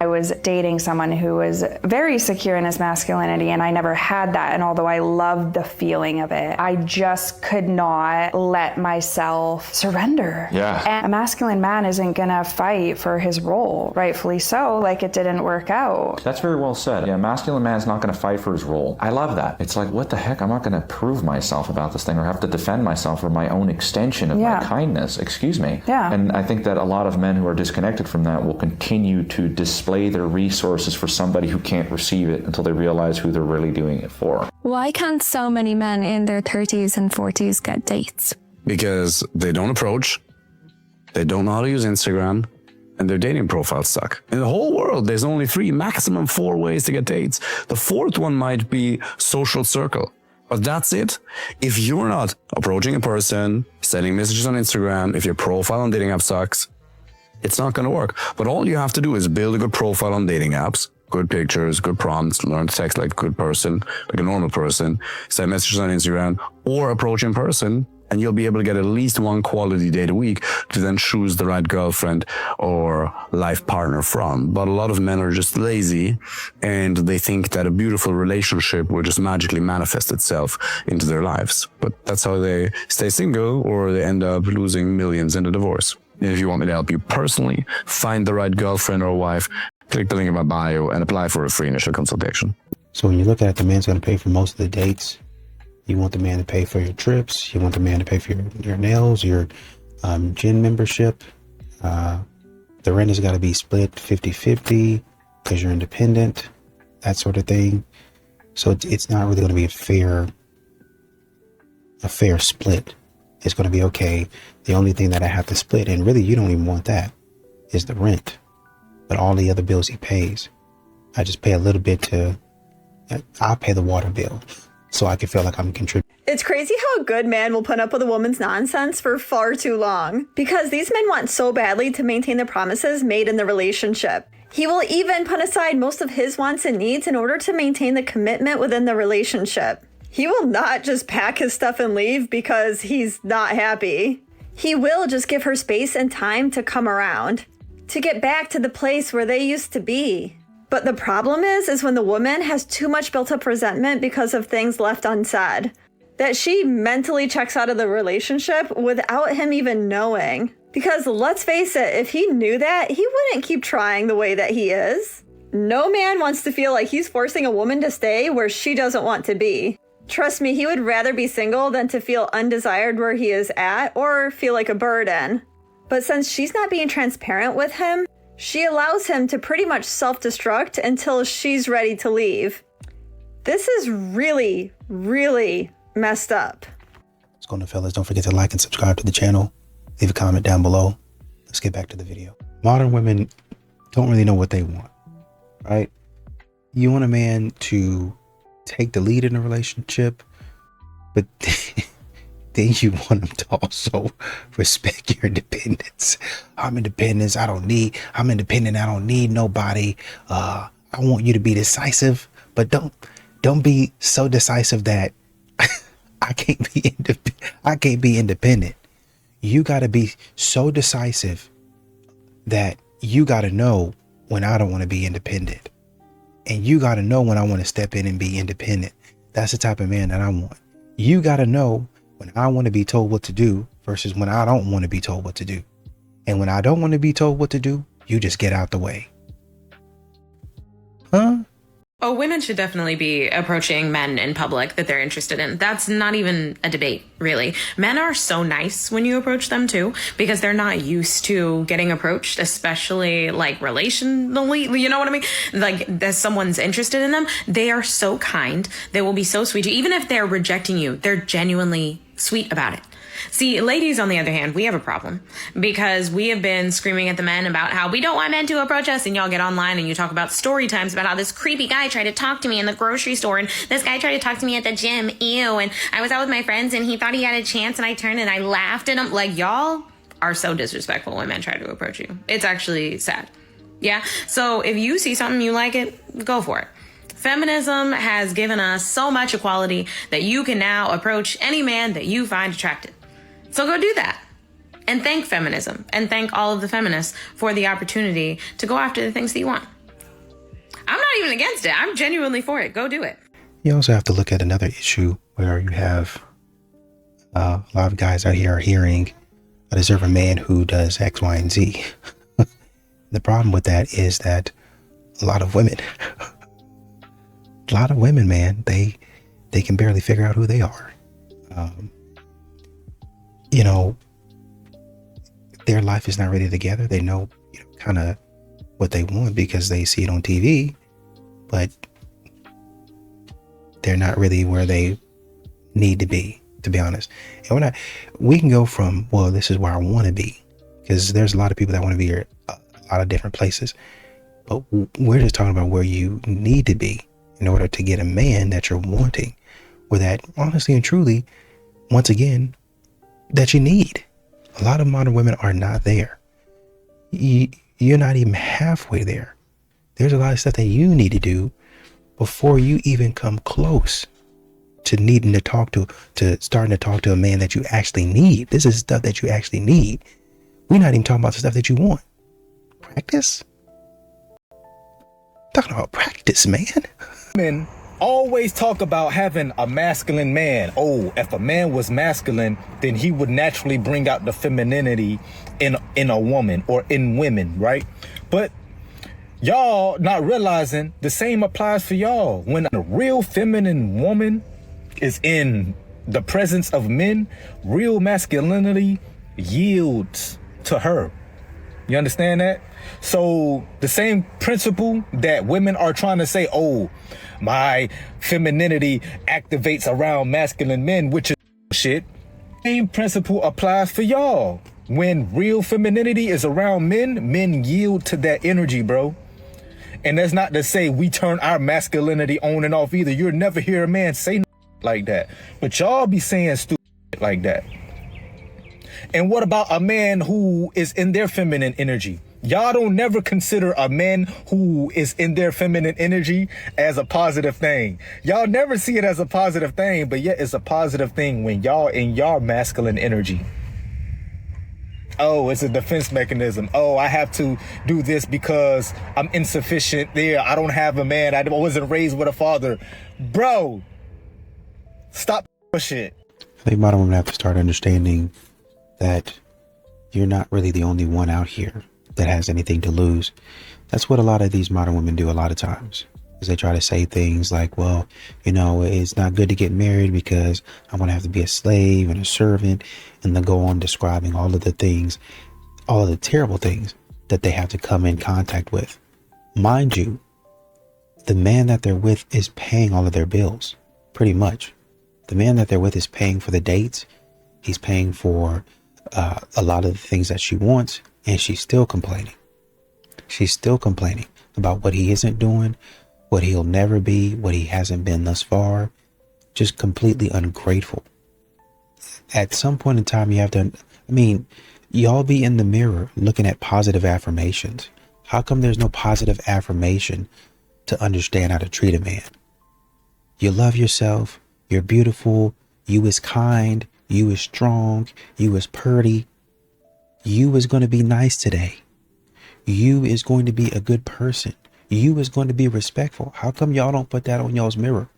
I was dating someone who was very secure in his masculinity, and I never had that. And although I loved the feeling of it, I just could not let myself surrender. Yeah. And a masculine man isn't gonna fight for his role, rightfully so, like it didn't work out. That's very well said. Yeah, a masculine man is not gonna fight for his role. I love that. It's like, what the heck? I'm not gonna prove myself about this thing or have to defend myself for my own extension of my kindness. Excuse me. Yeah. And I think that a lot of men who are disconnected from that will continue to display their resources for somebody who can't receive it until they realize who they're really doing it for. Why can't so many men in their 30s and 40s get dates? Because they don't approach, they don't know how to use Instagram, and their dating profiles suck. In the whole world, there's only 3, maximum 4 ways to get dates. The 4th one might be social circle. But that's it. If you're not approaching a person, sending messages on Instagram, if your profile on dating app sucks, it's not going to work. But all you have to do is build a good profile on dating apps, good pictures, good prompts, learn to text like a good person, like a normal person, send messages on Instagram, or approach in person, and you'll be able to get at least 1 quality date a week to then choose the right girlfriend or life partner from. But a lot of men are just lazy, and they think that a beautiful relationship will just magically manifest itself into their lives. But that's how they stay single, or they end up losing millions in a divorce. And if you want me to help you personally find the right girlfriend or wife, click the link in my bio and apply for a free initial consultation. So when you look at it, the man's going to pay for most of the dates. You want the man to pay for your trips. You want the man to pay for your nails, your gym membership. The rent has got to be split 50-50 because you're independent, that sort of thing. So it's not really going to be a fair split. It's going to be okay. The only thing that I have to split, and really you don't even want that, is the rent. But all the other bills he pays, I just pay a little bit I'll pay the water bill so I can feel like I'm contributing. It's crazy how a good man will put up with a woman's nonsense for far too long, because these men want so badly to maintain the promises made in the relationship. He will even put aside most of his wants and needs in order to maintain the commitment within the relationship. He will not just pack his stuff and leave because he's not happy. He will just give her space and time to come around, to get back to the place where they used to be. But the problem is when the woman has too much built up resentment because of things left unsaid, that she mentally checks out of the relationship without him even knowing. Because let's face it, if he knew that, he wouldn't keep trying the way that he is. No man wants to feel like he's forcing a woman to stay where she doesn't want to be. Trust me, he would rather be single than to feel undesired where he is at or feel like a burden. But since she's not being transparent with him, she allows him to pretty much self-destruct until she's ready to leave. This is really, really messed up. What's going on, fellas? Don't forget to like and subscribe to the channel. Leave a comment down below. Let's get back to the video. Modern women don't really know what they want, right? You want a man to take the lead in a relationship, but then you want him to also respect your independence. I'm independent. I don't need nobody. I want you to be decisive, but don't be so decisive that I can't be independent. You got to be so decisive that you got to know when I don't want to be independent. And you got to know when I want to step in and be independent. That's the type of man that I want. You got to know when I want to be told what to do versus when I don't want to be told what to do. And when I don't want to be told what to do, you just get out the way. Huh? Oh, women should definitely be approaching men in public that they're interested in. That's not even a debate, really. Men are so nice when you approach them, too, because they're not used to getting approached, especially, like, relationally, you know what I mean? Like, as someone's interested in them, they are so kind. They will be so sweet. Even if they're rejecting you, they're genuinely sweet about it. See, ladies, on the other hand, we have a problem because we have been screaming at the men about how we don't want men to approach us, and y'all get online and you talk about story times about how this creepy guy tried to talk to me in the grocery store, and this guy tried to talk to me at the gym, ew, and I was out with my friends and he thought he had a chance and I turned and I laughed at him. Like, y'all are so disrespectful when men try to approach you. It's actually sad. Yeah? So if you see something you like it, go for it. Feminism has given us so much equality that you can now approach any man that you find attractive. So go do that. And thank feminism and thank all of the feminists for the opportunity to go after the things that you want. even against it. I'm genuinely for it. Go do it. You also have to look at another issue where you have a lot of guys out here are hearing, I deserve a man who does X, Y, and Z. The problem with that is that a lot of women, man, they can barely figure out who they are. You know, their life is not really together. They know, kind of what they want because they see it on TV, but they're not really where they need to be honest. And we can go from, well, this is where I want to be, because there's a lot of people that want to be here a lot of different places, but we're just talking about where you need to be in order to get a man that you're wanting, or that honestly and truly, once again, that you need. A lot of modern women are not there. You're not even halfway there. There's a lot of stuff that you need to do before you even come close to needing to starting to talk to a man that you actually need. This is stuff that you actually need. We're not even talking about the stuff that you want. Practice? Talking about practice, man. Men always talk about having a masculine man. Oh, if a man was masculine, then he would naturally bring out the femininity in a woman or in women, right? But y'all not realizing the same applies for y'all. When a real feminine woman is in the presence of men, real masculinity yields to her. You understand that? So the same principle that women are trying to say, oh, my femininity activates around masculine men, which is shit. Same principle applies for y'all. When real femininity is around men yield to that energy, bro. And that's not to say we turn our masculinity on and off either. You'll never hear a man say like that. But y'all be saying stupid like that. And what about a man who is in their feminine energy? Y'all don't never consider a man who is in their feminine energy as a positive thing. Y'all never see it as a positive thing, but yet it's a positive thing when y'all in your masculine energy. Oh, it's a defense mechanism. Oh, I have to do this because I'm insufficient there. I don't have a man. I wasn't raised with a father. Bro, stop shit. I think modern women have to start understanding that you're not really the only one out here that has anything to lose. That's what a lot of these modern women do a lot of times, is they try to say things like, well, it's not good to get married because I'm going to have to be a slave and a servant, and then go on describing all of the things, all of the terrible things that they have to come in contact with. Mind you, the man that they're with is paying all of their bills, pretty much. The man that they're with is paying for the dates. He's paying for a lot of the things that she wants, and she's still complaining. She's still complaining about what he isn't doing, what he'll never be, what he hasn't been thus far. Just completely ungrateful. At some point in time, you have to, y'all be in the mirror looking at positive affirmations. How come there's no positive affirmation to understand how to treat a man? You love yourself. You're beautiful. You is kind. You is strong. You is pretty. You is going to be nice today. You is going to be a good person. You is going to be respectful. How come y'all don't put that on y'all's mirror?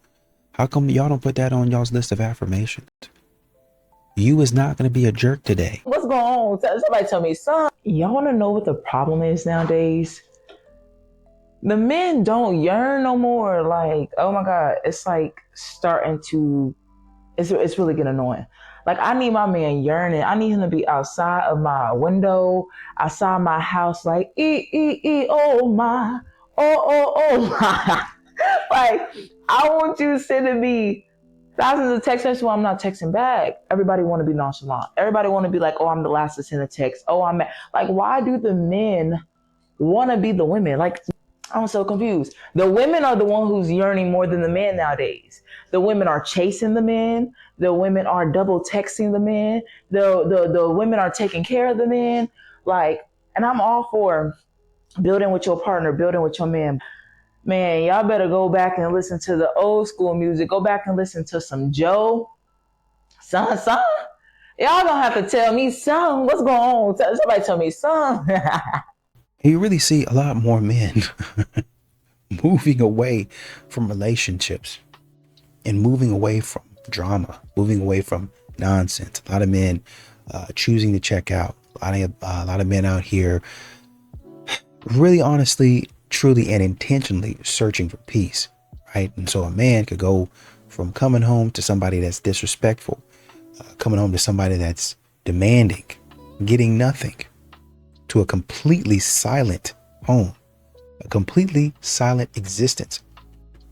How come y'all don't put that on y'all's list of affirmations? You is not going to be a jerk today. What's going on? Somebody tell me, son. Y'all want to know what the problem is nowadays? The men don't yearn no more. Like, oh my God, it's like starting to, it's really getting annoying. Like, I need my man yearning. I need him to be outside of my window, outside my house, like, oh my, oh my. Like, I want you sending me thousands of text messages while I'm not texting back. Everybody want to be nonchalant. Everybody want to be like, oh, I'm the last to send a text. Oh, I'm mad. Like, why do the men want to be the women? Like, I'm so confused. The women are the one who's yearning more than the men nowadays. The women are chasing the men. The women are double texting the men. The women are taking care of the men. Like, and I'm all for building with your partner, building with your man. Man, y'all better go back and listen to the old school music. Go back and listen to some Joe. Son. Y'all gonna have to tell me, son, what's going on? Somebody tell me, son. You really see a lot more men, moving away from relationships and moving away from drama, moving away from nonsense. A lot of men choosing to check out. A lot of men out here really honestly, truly, and intentionally searching for peace, right? And so a man could go from coming home to somebody that's disrespectful, coming home to somebody that's demanding, getting nothing, to a completely silent home, a completely silent existence.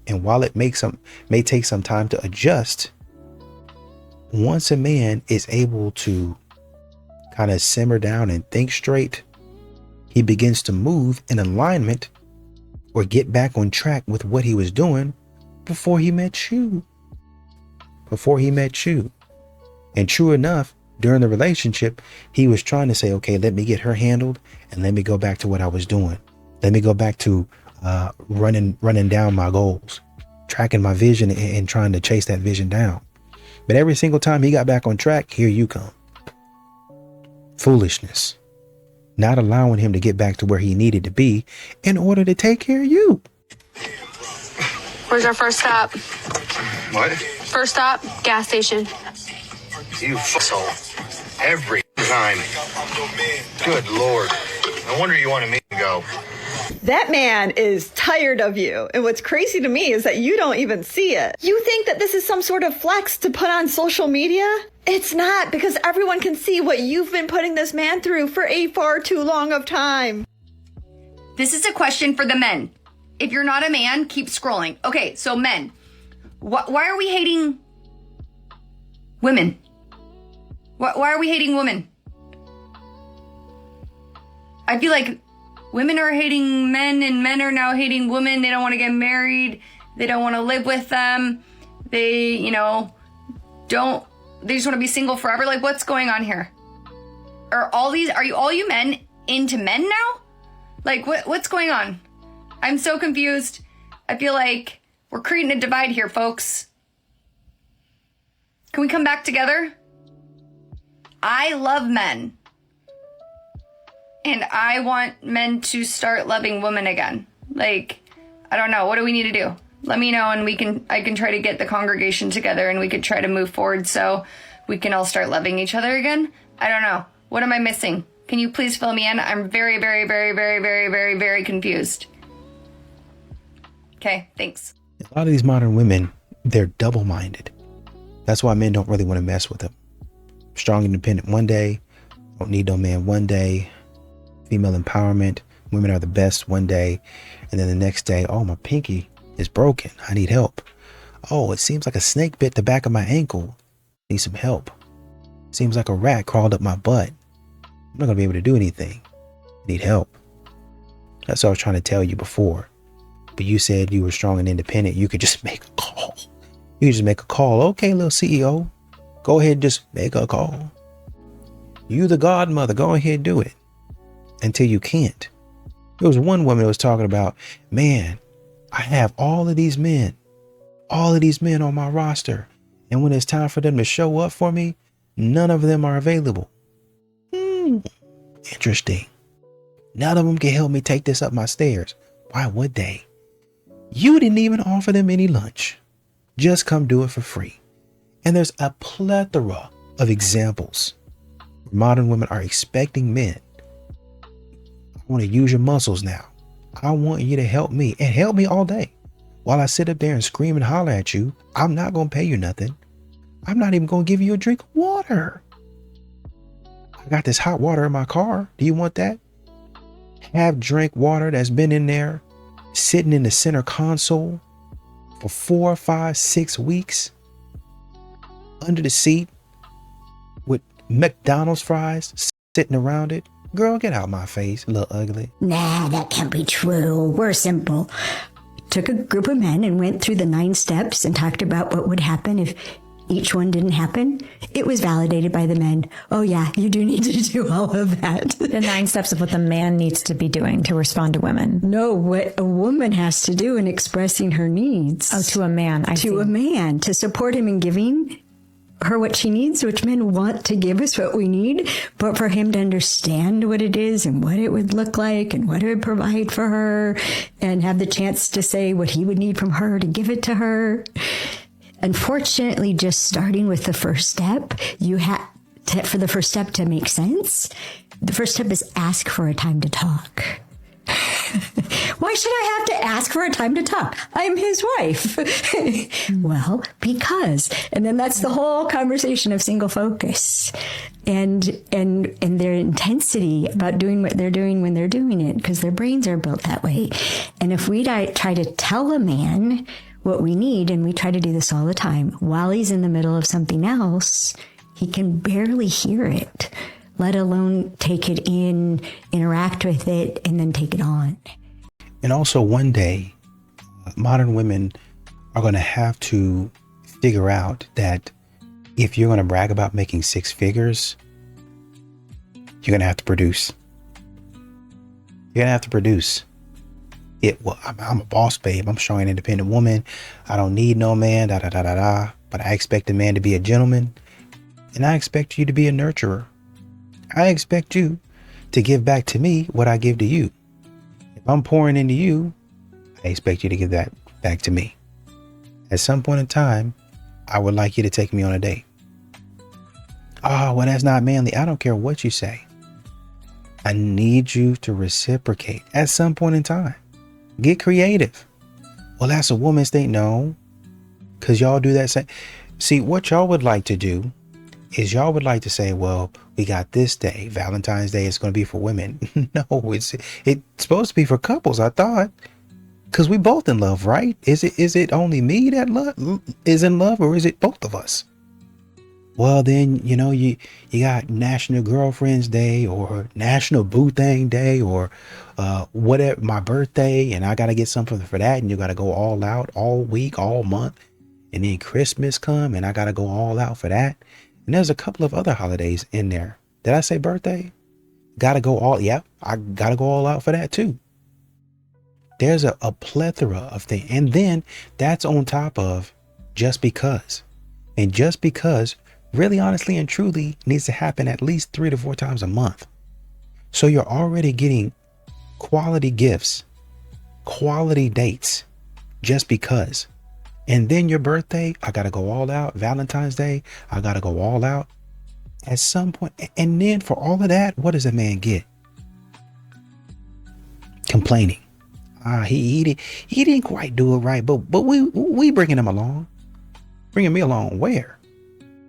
And while it may take some time to adjust, once a man is able to kind of simmer down and think straight, he begins to move in alignment or get back on track with what he was doing before he met you. And true enough, during the relationship, he was trying to say, okay, let me get her handled and let me go back to what I was doing. Let me go back to running down my goals, tracking my vision and trying to chase that vision down. But every single time he got back on track, here you come. Foolishness. Not allowing him to get back to where he needed to be in order to take care of you. Where's our first stop? What? First stop, gas station. You f***hole. Every time. Good Lord. No wonder you wanted me to go. That man is tired of you. And what's crazy to me is that you don't even see it. You think that this is some sort of flex to put on social media? It's not, because everyone can see what you've been putting this man through for a far too long of time. This is a question for the men. If you're not a man, keep scrolling. Okay, so men, why are we hating women? Why are we hating women? I feel like women are hating men and men are now hating women. They don't want to get married. They don't want to live with them. They, they just want to be single forever. Like, what's going on here? Are all you men into men now? Like, what's going on? I'm so confused. I feel like we're creating a divide here, folks. Can we come back together? I love men. And I want men to start loving women again. Like, I don't know. What do we need to do? Let me know and I can try to get the congregation together and we could try to move forward so we can all start loving each other again. I don't know. What am I missing? Can you please fill me in? I'm very, very, very, very, very, very, very confused. Okay, thanks. A lot of these modern women, they're double-minded. That's why men don't really want to mess with them. Strong, independent one day, don't need no man one day. Female empowerment, women are the best one day. And then the next day, oh, my pinky is broken. I need help. Oh, it seems like a snake bit the back of my ankle. Need some help. Seems like a rat crawled up my butt. I'm not going to be able to do anything. Need help. That's what I was trying to tell you before. But you said you were strong and independent. You could just make a call. You could just make a call. Okay, little CEO. Go ahead and just make a call. You the godmother. Go ahead and do it. Until you can't. There was one woman that was talking about, man, I have all of these men on my roster. And when it's time for them to show up for me, none of them are available. Interesting. None of them can help me take this up my stairs. Why would they? You didn't even offer them any lunch. Just come do it for free. And there's a plethora of examples. Modern women are expecting men. I want to use your muscles now. I want you to help me and help me all day. While I sit up there and scream and holler at you, I'm not going to pay you nothing. I'm not even going to give you a drink of water. I got this hot water in my car. Do you want that? Have drink water that's been in there, sitting in the center console for 4, 5, 6 weeks under the seat with McDonald's fries sitting around it. Girl, get out my face, little ugly. Nah, that can't be true. We're simple. Took a group of men and went through the 9 steps and talked about what would happen if each one didn't happen. It was validated by the men. Oh yeah, you do need to do all of that. The 9 steps of what the man needs to be doing to respond to women. No, what a woman has to do in expressing her needs. Oh, to a man. To a man, to support him in giving her what she needs, which men want to give us what we need, but for him to understand what it is and what it would look like and what it would provide for her and have the chance to say what he would need from her to give it to her. Unfortunately, just starting with the first step, for the first step to make sense, the first step is ask for a time to talk. Why should I have to ask for a time to talk? I'm his wife. Well, because, and then that's the whole conversation of single focus and their intensity about doing what they're doing when they're doing it, because their brains are built that way. And if we try to tell a man what we need, and we try to do this all the time, while he's in the middle of something else, he can barely hear it, let alone take it in, interact with it, and then take it on. And also one day, modern women are going to have to figure out that if you're going to brag about making 6 figures, you're going to have to produce. You're going to have to produce. Well, I'm a boss, babe. I'm showing an independent woman. I don't need no man, but I expect a man to be a gentleman. And I expect you to be a nurturer. I expect you to give back to me what I give to you. If I'm pouring into you, I expect you to give that back to me. At some point in time, I would like you to take me on a date. Oh, well, that's not manly. I don't care what you say. I need you to reciprocate at some point in time. Get creative. Well, that's a woman's thing. No, because y'all do that same. See, what y'all would like to do is y'all would like to say, well, we got this day, Valentine's Day, it's going to be for women. No, it's supposed to be for couples, I thought. Because we both in love, right? Is it only me that is in love, or is it both of us? Well, then, you got National Girlfriend's Day or National Boo Thing Day or whatever, my birthday, and I got to get something for that. And you got to go all out all week, all month. And then Christmas come and I got to go all out for that. And there's a couple of other holidays in there. Did I say birthday? Gotta go all, yeah, I gotta go all out for that too. There's a plethora of things. And then that's on top of just because. And just because really honestly and truly needs to happen at least 3 to 4 times a month. So you're already getting quality gifts, quality dates, just because. And then your birthday, I got to go all out. Valentine's Day, I got to go all out at some point. And then for all of that, what does a man get? Complaining. He didn't quite do it right, but we bringing him along. Bringing me along where?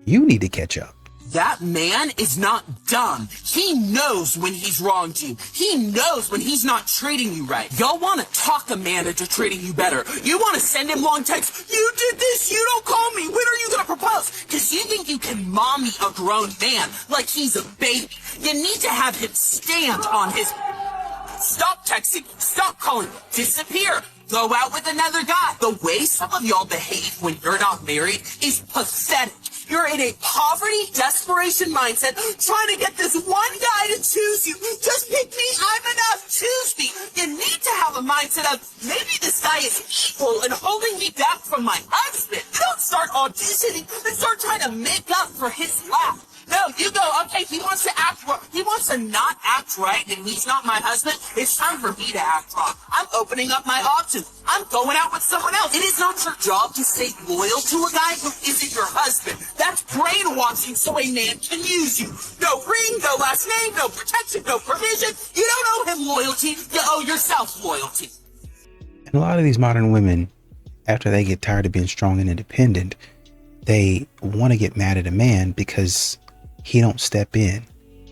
You need to catch up. That man is not dumb. He knows when he's wronged you. He knows when he's not treating you right. Y'all want to talk a man into treating you better. You want to send him long texts. You did this. You don't call me. When are you going to propose? Because you think you can mommy a grown man like he's a baby. You need to have him stand on his... Stop texting. Stop calling. Disappear. Go out with another guy. The way some of y'all behave when you're not married is pathetic. You're in a poverty, desperation mindset, trying to get this one guy to choose you. Just pick me, I'm enough, choose me. You need to have a mindset of, maybe this guy is evil and holding me back from my husband. You don't start auditioning and start trying to make up for his lack. No, you go, okay, he wants to act wrong. He wants to not act right, and he's not my husband. It's time for me to act wrong. I'm opening up my options. I'm going out with someone else. It is not your job to stay loyal to a guy who isn't your husband. That's brainwashing so a man can use you. No ring, no last name, no protection, no provision. You don't owe him loyalty. You owe yourself loyalty. And a lot of these modern women, after they get tired of being strong and independent, they want to get mad at a man because he don't step in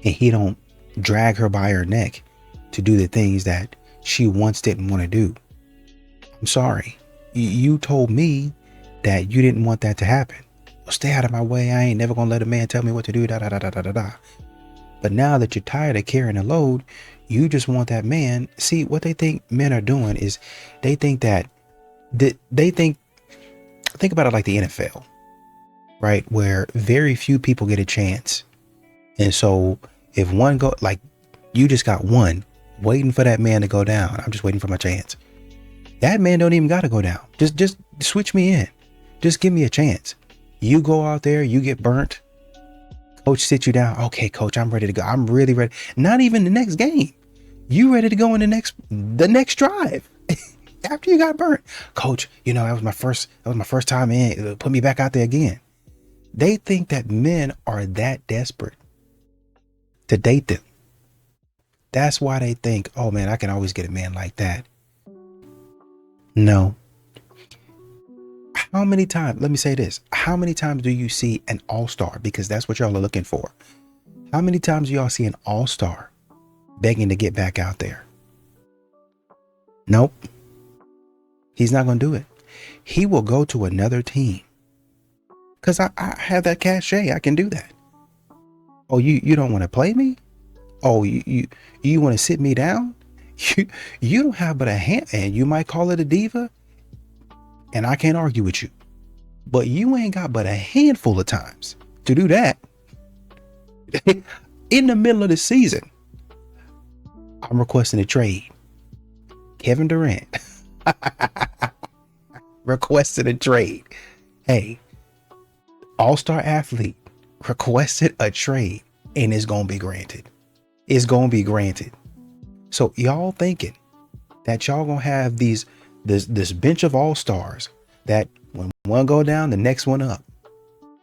and he don't drag her by her neck to do the things that she once didn't want to do. I'm sorry. You told me that you didn't want that to happen. Well, stay out of my way. I ain't never going to let a man tell me what to do. But now that you're tired of carrying the load, you just want that man. See, what they think men are doing is they think that think about it like the NFL. Right, where very few people get a chance. And so if one go, like you just got one waiting for that man to go down. I'm just waiting for my chance. That man don't even got to go down. Just switch me in. Just give me a chance. You go out there, you get burnt. Coach sits you down. Okay, coach, I'm ready to go. I'm really ready. Not even the next game. You ready to go in the next drive. After you got burnt. Coach, that was my first time in. Put me back out there again. They think that men are that desperate to date them. That's why they think, oh man, I can always get a man like that. No. How many times, let me say this, how many times do you see an all-star? Because that's what y'all are looking for. How many times do y'all see an all-star begging to get back out there? Nope. He's not going to do it. He will go to another team. Because I have that cachet. I can do that. Oh, you don't want to play me? Oh, you want to sit me down? You don't have but a hand, and you might call it a diva, and I can't argue with you. But you ain't got but a handful of times to do that. In the middle of the season, I'm requesting a trade. Kevin Durant requested a trade. Hey, all-star athlete requested a trade, and it's going to be granted. It's going to be granted. So y'all thinking that y'all going to have this bench of all-stars that when one go down, the next one up.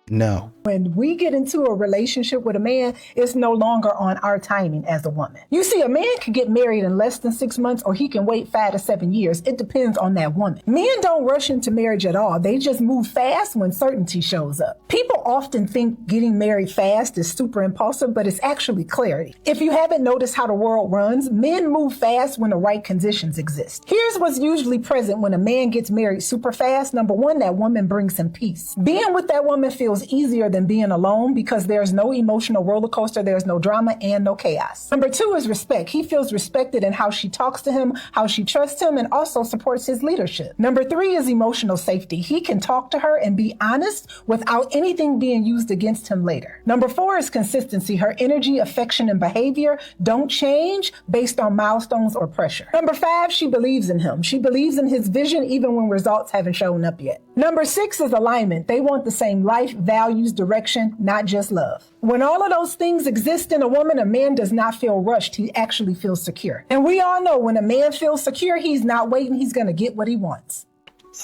No. When we get into a relationship with a man, it's no longer on our timing as a woman. You see, a man can get married in less than 6 months, or he can wait 5 to 7 years. It depends on that woman. Men don't rush into marriage at all. They just move fast when certainty shows up. People often think getting married fast is super impulsive, but it's actually clarity. If you haven't noticed how the world runs, men move fast when the right conditions exist. Here's what's usually present when a man gets married super fast. Number one, that woman brings him peace. Being with that woman feels easier than being alone because there's no emotional roller coaster, there's no drama and no chaos. Number two is respect. He feels respected in how she talks to him, how she trusts him, and also supports his leadership. Number three is emotional safety. He can talk to her and be honest without anything being used against him later. Number four is consistency. Her energy, affection, and behavior don't change based on milestones or pressure. Number five, she believes in him. She believes in his vision even when results haven't shown up yet. Number six is alignment. They want the same life, values, direction, not just love. When all of those things exist in a woman, a man does not feel rushed. He actually feels secure. And we all know when a man feels secure, he's not waiting. He's going to get what he wants.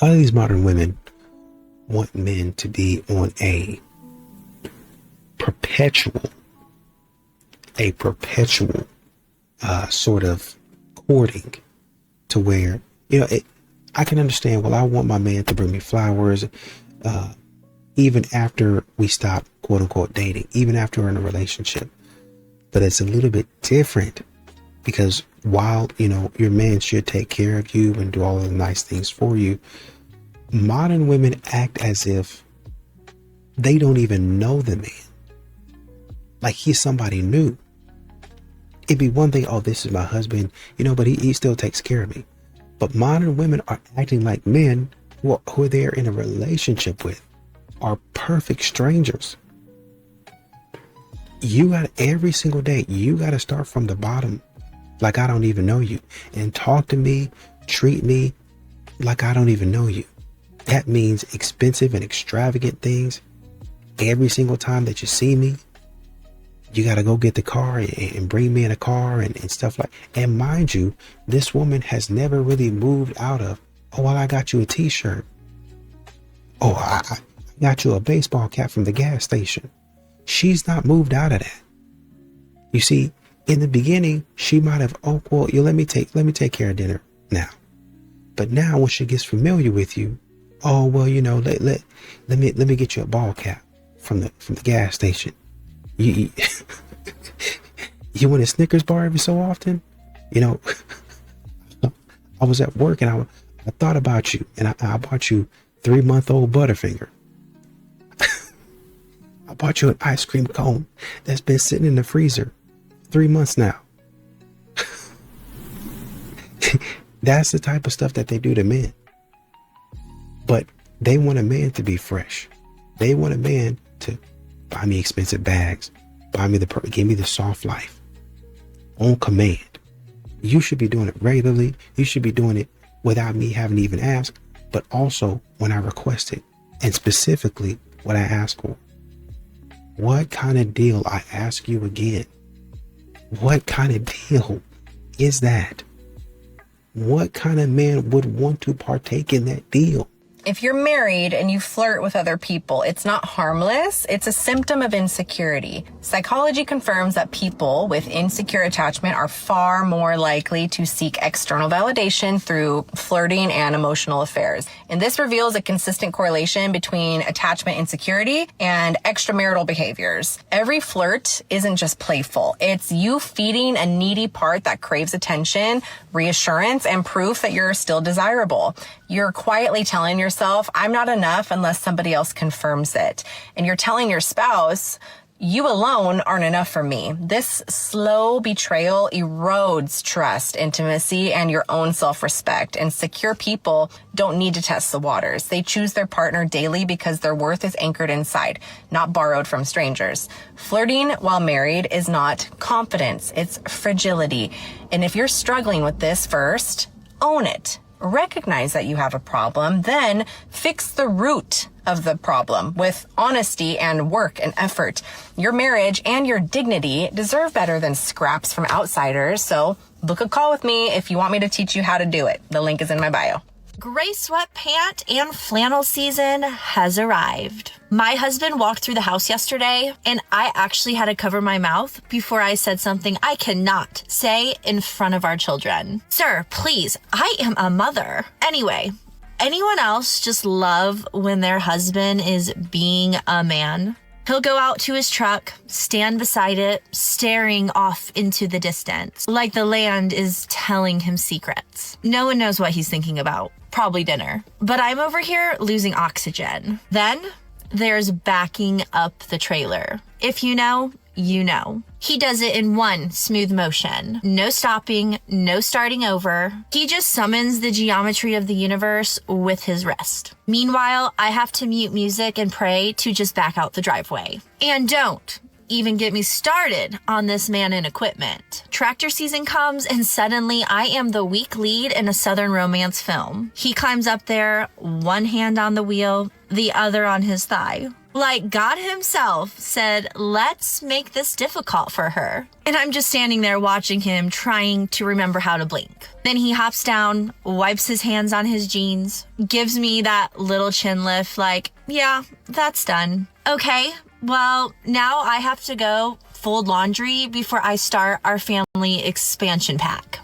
A lot of these modern women want men to be on a perpetual sort of courting, to where, I can understand, well, I want my man to bring me flowers, even after we stop, quote unquote, dating, even after we're in a relationship. But it's a little bit different, because while, your man should take care of you and do all of the nice things for you, modern women act as if they don't even know the man. Like he's somebody new. It'd be one thing, oh, this is my husband, but he still takes care of me. But modern women are acting like men who they're in a relationship with are perfect strangers. You got every single day, you got to start from the bottom, like I don't even know you, and talk to me, treat me like I don't even know you. That means expensive and extravagant things. Every single time that you see me, you got to go get the car and bring me in a car and stuff like. And mind you, this woman has never really moved out of, oh, well, I got you a t-shirt. Oh, I got you a baseball cap from the gas station. She's not moved out of that. You see, in the beginning, she might have, oh, well, let me take care of dinner now. But now when she gets familiar with you, oh, well, let me get you a ball cap from the gas station. You want a Snickers bar every so often? I was at work and I thought about you, and I bought you 3-month-old Butterfinger. I bought you an ice cream cone that's been sitting in the freezer 3 months now. That's the type of stuff that they do to men. But they want a man to be fresh. They want a man to buy me expensive bags, give me the soft life on command. You should be doing it regularly. You should be doing it without me having to even ask, but also when I request it. And specifically, what I ask for? What kind of deal, I ask you again, what kind of deal is that? What kind of man would want to partake in that deal? If you're married and you flirt with other people, it's not harmless. It's a symptom of insecurity. Psychology confirms that people with insecure attachment are far more likely to seek external validation through flirting and emotional affairs. And this reveals a consistent correlation between attachment insecurity and extramarital behaviors. Every flirt isn't just playful. It's you feeding a needy part that craves attention, reassurance, and proof that you're still desirable. You're quietly telling yourself, I'm not enough unless somebody else confirms it. And you're telling your spouse, you alone aren't enough for me. This slow betrayal erodes trust, intimacy, and your own self-respect. And secure people don't need to test the waters. They choose their partner daily because their worth is anchored inside, not borrowed from strangers. Flirting while married is not confidence, it's fragility. And if you're struggling with this, first, own it. Recognize that you have a problem, then fix the root of the problem with honesty and work and effort. Your marriage and your dignity deserve better than scraps from outsiders, so book a call with me if you want me to teach you how to do it. The link is in my bio. Gray sweatpant and flannel season has arrived. My husband walked through the house yesterday, and I actually had to cover my mouth before I said something I cannot say in front of our children. Sir, please, I am a mother. Anyway, anyone else just love when their husband is being a man? He'll go out to his truck, stand beside it, staring off into the distance, like the land is telling him secrets. No one knows what he's thinking about. Probably dinner. But I'm over here losing oxygen. Then there's backing up the trailer. If you know, you know. He does it in one smooth motion. No stopping, no starting over. He just summons the geometry of the universe with his wrist. Meanwhile, I have to mute music and pray to just back out the driveway. And don't even get me started on this man in equipment. Tractor season comes and suddenly I am the weak lead in a Southern romance film. He climbs up there, one hand on the wheel, the other on his thigh. Like God himself said, let's make this difficult for her. And I'm just standing there watching him, trying to remember how to blink. Then he hops down, wipes his hands on his jeans, gives me that little chin lift like, yeah, that's done. Okay, well, now I have to go fold laundry before I start our family expansion pack.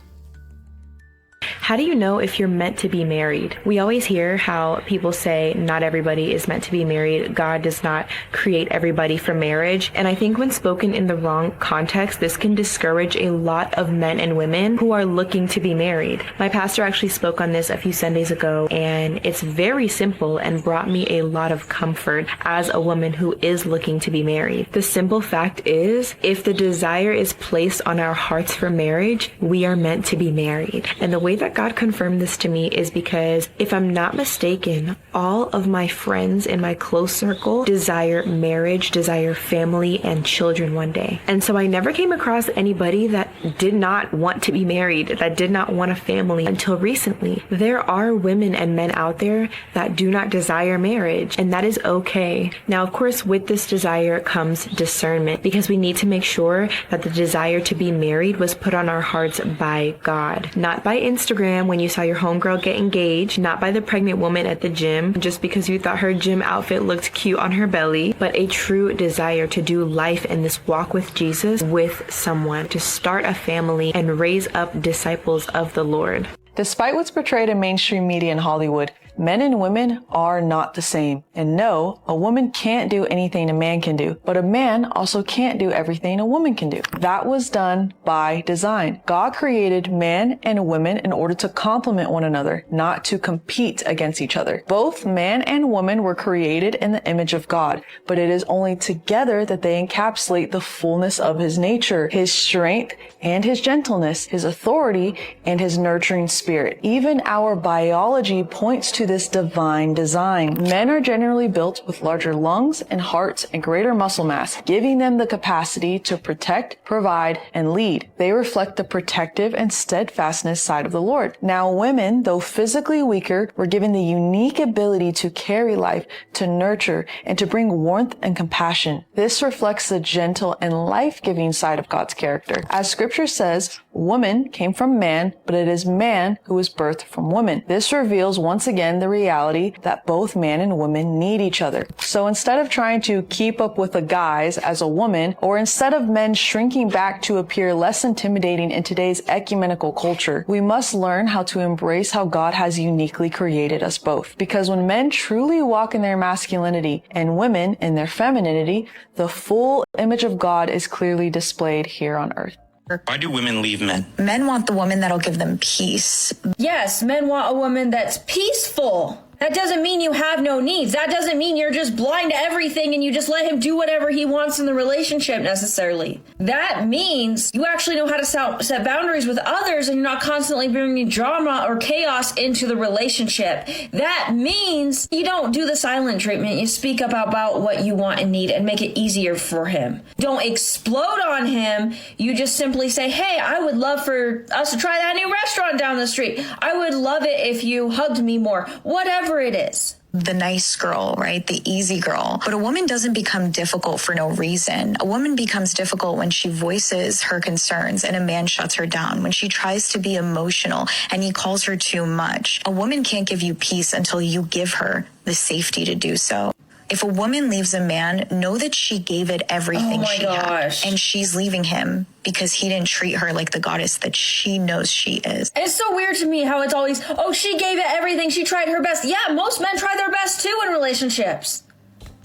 How do you know if you're meant to be married? We always hear how people say not everybody is meant to be married. God does not create everybody for marriage. And I think when spoken in the wrong context, this can discourage a lot of men and women who are looking to be married. My pastor actually spoke on this a few Sundays ago, and it's very simple and brought me a lot of comfort as a woman who is looking to be married. The simple fact is, if the desire is placed on our hearts for marriage, we are meant to be married. And the way that God confirmed this to me is because, if I'm not mistaken, all of my friends in my close circle desire marriage, desire family and children one day. And so I never came across anybody that did not want to be married, that did not want a family until recently. There are women and men out there that do not desire marriage, and that is okay. Now, of course, with this desire comes discernment, because we need to make sure that the desire to be married was put on our hearts by God, not by Instagram when you saw your homegirl get engaged, not by the pregnant woman at the gym just because you thought her gym outfit looked cute on her belly, but a true desire to do life in this walk with Jesus with someone, to start a family and raise up disciples of the Lord. Despite what's portrayed in mainstream media in Hollywood, men and women are not the same. And no, a woman can't do anything a man can do, but a man also can't do everything a woman can do. That was done by design. God created men and women in order to complement one another, not to compete against each other. Both man and woman were created in the image of God, but it is only together that they encapsulate the fullness of his nature, his strength and his gentleness, his authority and his nurturing spirit. Spirit. Even our biology points to this divine design. Men are generally built with larger lungs and hearts and greater muscle mass, giving them the capacity to protect, provide, and lead. They reflect the protective and steadfastness side of the Lord. Now, women, though physically weaker, were given the unique ability to carry life, to nurture, and to bring warmth and compassion. This reflects the gentle and life-giving side of God's character. As scripture says, woman came from man, but it is man who was birthed from woman. This reveals once again the reality that both man and woman need each other. So instead of trying to keep up with the guys as a woman, or instead of men shrinking back to appear less intimidating in today's ecumenical culture, we must learn how to embrace how God has uniquely created us both. Because when men truly walk in their masculinity and women in their femininity, the full image of God is clearly displayed here on earth. Why do women leave men? Men want the woman that'll give them peace. Yes, men want a woman that's peaceful. That doesn't mean you have no needs. That doesn't mean you're just blind to everything and you just let him do whatever he wants in the relationship necessarily. That means you actually know how to set boundaries with others and you're not constantly bringing drama or chaos into the relationship. That means you don't do the silent treatment. You speak up about what you want and need and make it easier for him. Don't explode on him. You just simply say, hey, I would love for us to try that new restaurant down the street. I would love it if you hugged me more. Whatever it is. The nice girl, right? The easy girl. But a woman doesn't become difficult for no reason. A woman becomes difficult when she voices her concerns and a man shuts her down, when she tries to be emotional and he calls her too much. A woman can't give you peace until you give her the safety to do so. If a woman leaves a man, know that she gave it everything she had. And she's leaving him because he didn't treat her like the goddess that she knows she is. And it's so weird to me how it's always, oh, she gave it everything. She tried her best. Yeah, most men try their best too in relationships.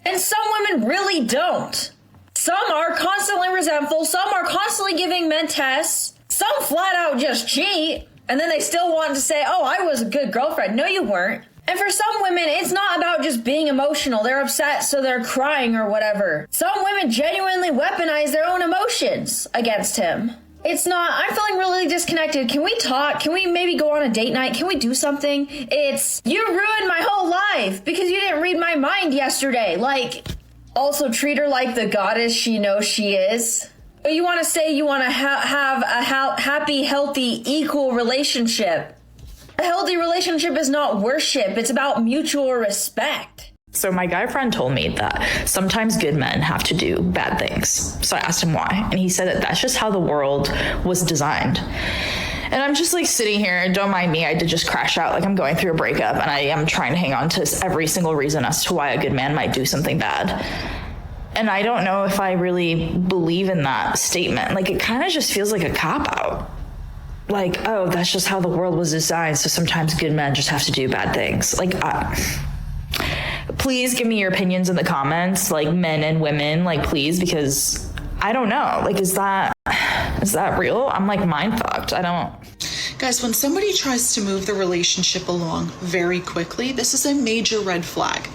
And some women really don't. Some are constantly resentful. Some are constantly giving men tests. Some flat out just cheat. And then they still want to say, oh, I was a good girlfriend. No, you weren't. And for some women, it's not about just being emotional. They're upset, so they're crying or whatever. Some women genuinely weaponize their own emotions against him. It's not, I'm feeling really disconnected. Can we talk? Can we maybe go on a date night? Can we do something? It's, you ruined my whole life because you didn't read my mind yesterday. Like, also treat her like the goddess she knows she is. But you want to say you want to have a happy, healthy, equal relationship. A healthy relationship is not worship. It's about mutual respect. So my guy friend told me that sometimes good men have to do bad things. So I asked him why. And he said that that's just how the world was designed. And I'm just like sitting here, don't mind me, I did just crash out. Like I'm going through a breakup and I am trying to hang on to every single reason as to why a good man might do something bad. And I don't know if I really believe in that statement. Like it kind of just feels like a cop-out. Like, oh, that's just how the world was designed, so sometimes good men just have to do bad things. Like, please give me your opinions in the comments, like men and women, like please, because I don't know. Like, is that real? I'm like mind fucked. I don't. Guys, when somebody tries to move the relationship along very quickly, this is a major red flag.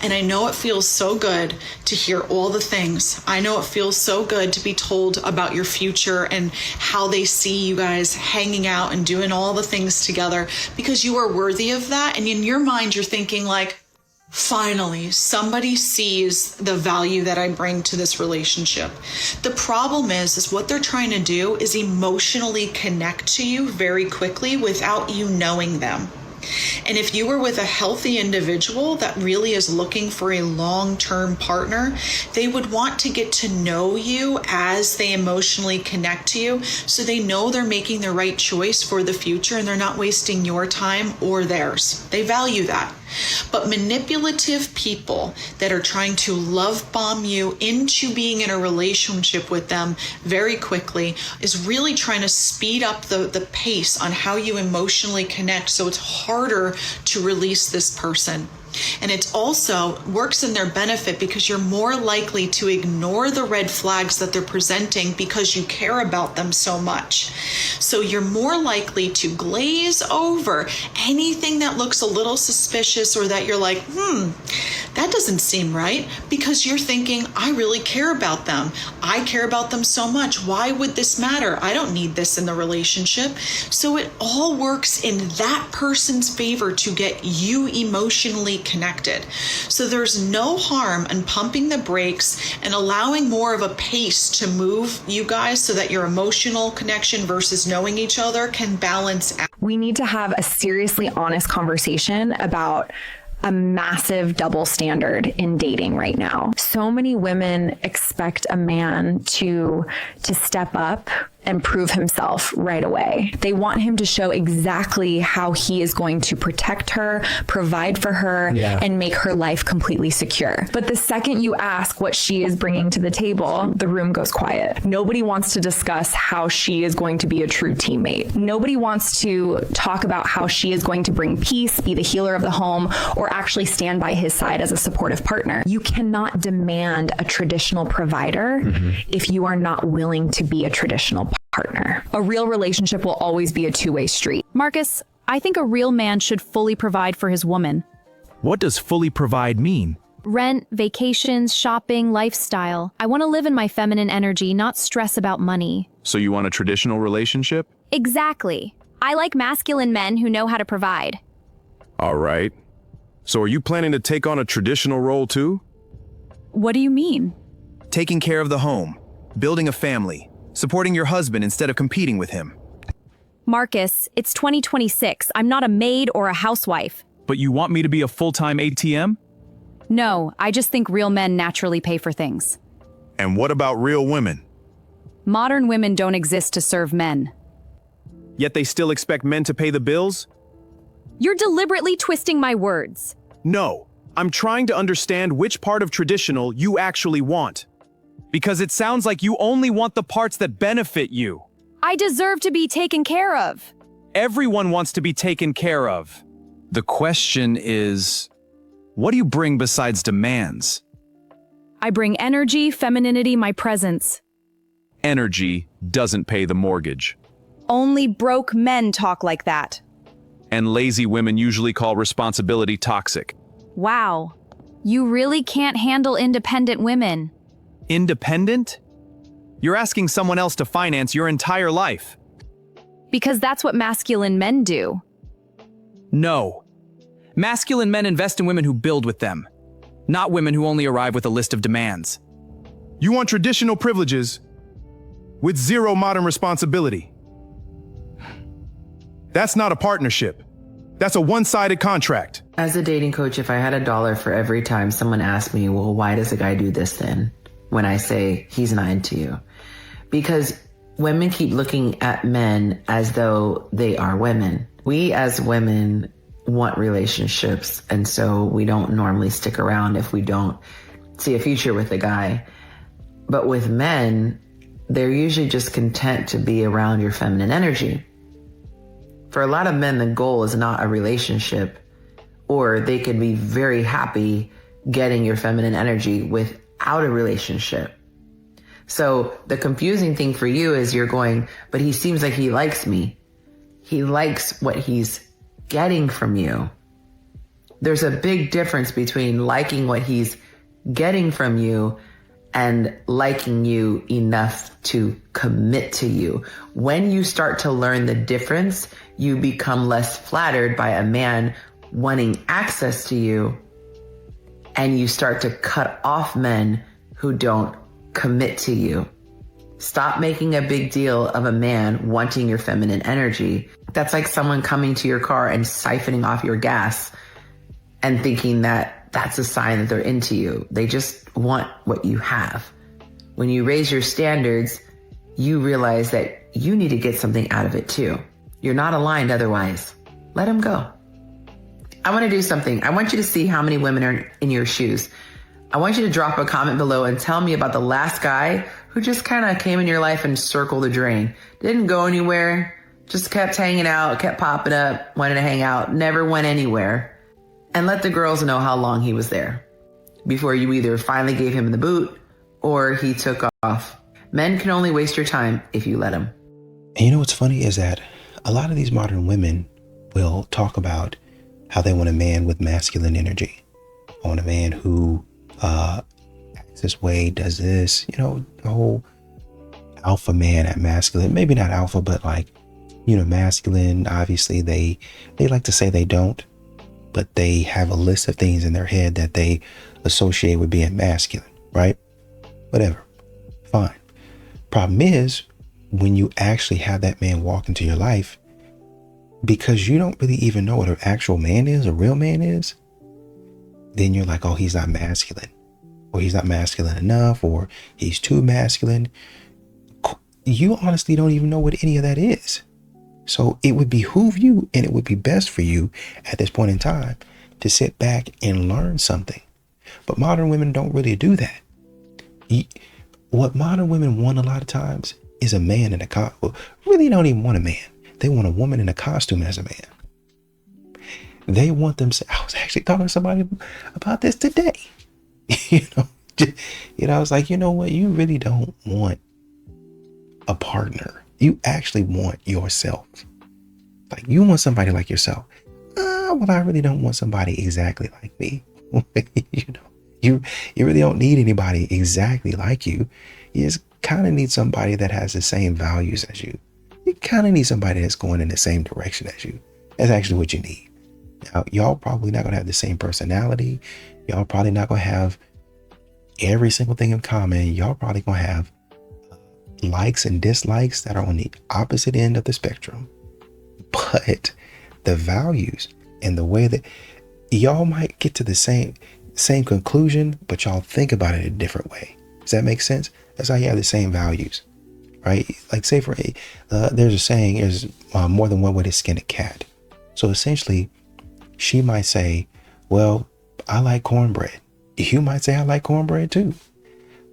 And I know it feels so good to hear all the things. I know it feels so good to be told about your future and how they see you guys hanging out and doing all the things together because you are worthy of that. And in your mind, you're thinking like, finally, somebody sees the value that I bring to this relationship. The problem is what they're trying to do is emotionally connect to you very quickly without you knowing them. And if you were with a healthy individual that really is looking for a long-term partner, they would want to get to know you as they emotionally connect to you so they know they're making the right choice for the future and they're not wasting your time or theirs. They value that. But manipulative people that are trying to love bomb you into being in a relationship with them very quickly is really trying to speed up the pace on how you emotionally connect so it's harder to release this person. And it also works in their benefit because you're more likely to ignore the red flags that they're presenting because you care about them so much. So you're more likely to glaze over anything that looks a little suspicious or that you're like, That doesn't seem right, because you're thinking, I really care about them. I care about them so much. Why would this matter? I don't need this in the relationship. So it all works in that person's favor to get you emotionally connected. So there's no harm in pumping the brakes and allowing more of a pace to move you guys so that your emotional connection versus knowing each other can balance out. We need to have a seriously honest conversation about a massive double standard in dating right now. So many women expect a man to step up and prove himself right away. They want him to show exactly how he is going to protect her, provide for her, and make her life completely secure. But the second you ask what she is bringing to the table, the room goes quiet. Nobody wants to discuss how she is going to be a true teammate. Nobody wants to talk about how she is going to bring peace, be the healer of the home, or actually stand by his side as a supportive partner. You cannot demand a traditional provider if you are not willing to be a traditional partner. A real relationship will always be a two-way street. Marcus, I think a real man should fully provide for his woman. What does fully provide mean? Rent, vacations, shopping, lifestyle. I want to live in my feminine energy, not stress about money. So you want a traditional relationship? Exactly. I like masculine men who know how to provide. All right. So are you planning to take on a traditional role too? What do you mean? Taking care of the home, building a family, supporting your husband instead of competing with him. Marcus, it's 2026. I'm not a maid or a housewife. But you want me to be a full-time ATM? No, I just think real men naturally pay for things. And what about real women? Modern women don't exist to serve men. Yet they still expect men to pay the bills? You're deliberately twisting my words. No, I'm trying to understand which part of traditional you actually want. Because it sounds like you only want the parts that benefit you. I deserve to be taken care of. Everyone wants to be taken care of. The question is, what do you bring besides demands? I bring energy, femininity, my presence. Energy doesn't pay the mortgage. Only broke men talk like that. And lazy women usually call responsibility toxic. Wow. You really can't handle independent women. Independent? You're asking someone else to finance your entire life. Because that's what masculine men do. No. Masculine men invest in women who build with them, not women who only arrive with a list of demands. You want traditional privileges with zero modern responsibility. That's not a partnership. That's a one-sided contract. As a dating coach, if I had $1 for every time someone asked me, well, why does a guy do this then? When I say he's not into you. Because women keep looking at men as though they are women. We as women want relationships, and so we don't normally stick around if we don't see a future with a guy. But with men, they're usually just content to be around your feminine energy. For a lot of men, the goal is not a relationship, or they could be very happy getting your feminine energy without a relationship. So the confusing thing for you is you're going, but he seems like he likes me. He likes what he's getting from you. There's a big difference between liking what he's getting from you and liking you enough to commit to you. When you start to learn the difference, you become less flattered by a man wanting access to you, and you start to cut off men who don't commit to you. Stop making a big deal of a man wanting your feminine energy. That's like someone coming to your car and siphoning off your gas and thinking that that's a sign that they're into you. They just want what you have. When you raise your standards, you realize that you need to get something out of it too. You're not aligned otherwise. Let them go. I want to do something. I want you to see how many women are in your shoes. I want you to drop a comment below and tell me about the last guy who just kind of came in your life and circled the drain. Didn't go anywhere, just kept hanging out, kept popping up, wanted to hang out, never went anywhere. And let the girls know how long he was there before you either finally gave him the boot or he took off. Men can only waste your time if you let them. And you know what's funny is that a lot of these modern women will talk about how they want a man with masculine energy. I want a man who acts this way, does this, you know, the whole alpha man at masculine. Maybe not alpha, but like, you know, masculine. Obviously they like to say they don't, but they have a list of things in their head that they associate with being masculine, right? Whatever. Fine. Problem is, when you actually have that man walk into your life, because you don't really even know what an actual man is, a real man is, then you're like, oh, he's not masculine, or he's not masculine enough, or he's too masculine. You honestly don't even know what any of that is. So it would behoove you, and it would be best for you at this point in time to sit back and learn something. But modern women don't really do that. What modern women want a lot of times is a man in a costume. Really don't even want a man. They want a woman in a costume as a man. They want them. I was actually talking to somebody about this today. I was like, you know what? You really don't want a partner. You actually want yourself. Like, you want somebody like yourself. Well, I really don't want somebody exactly like me. You really don't need anybody exactly like you. You just kind of need somebody that has the same values as you. You kind of need somebody that's going in the same direction as you. That's actually what you need. Now, y'all probably not going to have the same personality. Y'all probably not going to have every single thing in common. Y'all probably going to have likes and dislikes that are on the opposite end of the spectrum. But the values and the way that y'all might get to the same conclusion, but y'all think about it a different way. Does that make sense? That's how you have the same values, right? Like, say for there's a saying, there's more than one way to skin a cat. So essentially, she might say, well, I like cornbread. You might say, I like cornbread too.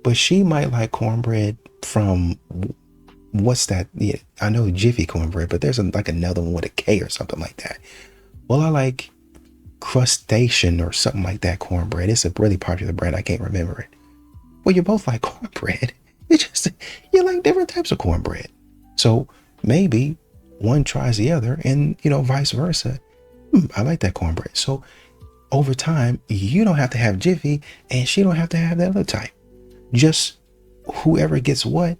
But she might like cornbread from, what's that? Yeah, I know Jiffy cornbread, but there's like another one with a K or something like that. Well, I like crustacean or something like that cornbread. It's a really popular brand. I can't remember it. Well, you both like cornbread. It's just, you like different types of cornbread. So maybe one tries the other, and, you know, vice versa. I like that cornbread. So over time, you don't have to have Jiffy, and she don't have to have that other type. Just whoever gets what,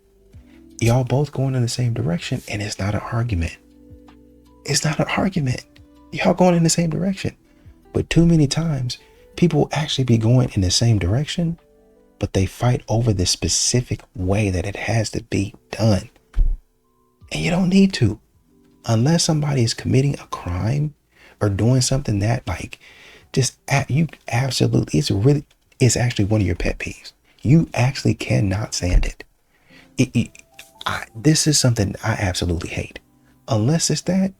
y'all both going in the same direction, and it's not an argument. It's not an argument. Y'all going in the same direction. But too many times, people actually be going in the same direction, but they fight over the specific way that it has to be done. And you don't need to. Unless somebody is committing a crime or doing something that, like, just you absolutely, it's actually one of your pet peeves. You actually cannot stand it. This is something I absolutely hate. Unless it's that,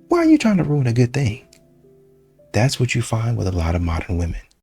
why are you trying to ruin a good thing? That's what you find with a lot of modern women.